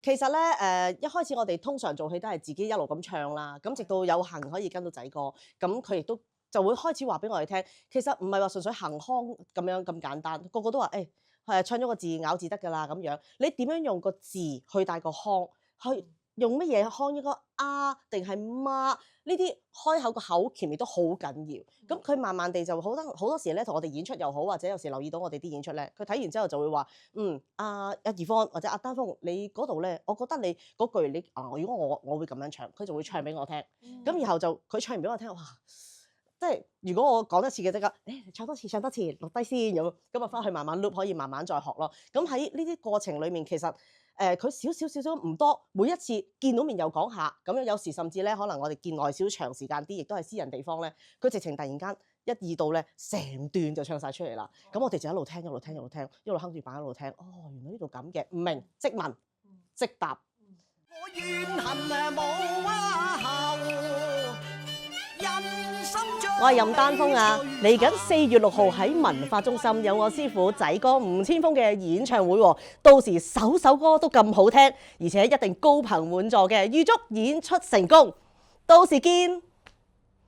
其實咧，一開始我哋通常做戲都係自己一路咁唱啦，咁直到有幸可以跟到仔哥，咁佢亦都就會開始話俾我哋聽，其實唔係話純粹行腔咁樣咁簡單，個個都話係唱咗個字咬字得㗎啦咁樣，你點樣用個字去帶個腔，去用乜嘢腔應該啊定係媽呢啲開口個口鉗亦都好緊要。咁佢慢慢地就好多時咧，同我哋演出又好，或者有時留意到我哋啲演出咧，佢睇完之後就會話：阿怡芳或者阿丹峰，你嗰度咧，我覺得你嗰句如果我會咁樣唱，佢就會唱俾我聽。咁然後就佢唱完俾我聽，哇！即係如果我講一次嘅即刻，唱多次錄低先咁啊，翻去慢慢 loop 可以慢慢再學咯。咁喺呢啲過程裡面，其實佢少少唔多，每一次見到面又講下，咁樣有時甚至咧，可能我哋見耐少長時間啲，亦都係私人地方咧，佢直情突然間一二到咧，成段就唱晒出嚟啦。咁我哋就一路聽，一路哼住板一路聽。哦，原來呢度咁嘅，唔明即問即答。我怨恨無後。我係任丹峰啊！嚟緊4月6號喺文化中心有我師傅仔哥吳千鋒嘅演唱會喎，到時首歌都咁好聽，而且一定高朋滿座嘅，預祝演出成功，到時見。